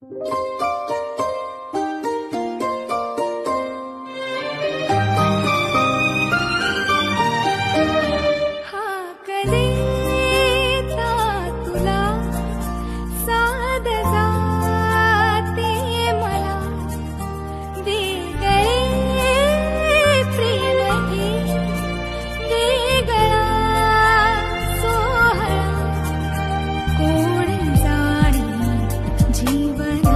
हा कलेचा तुला साद जाते मला वेगळे प्रेम हे वेगळा सोहळा कोण जाणे जीवन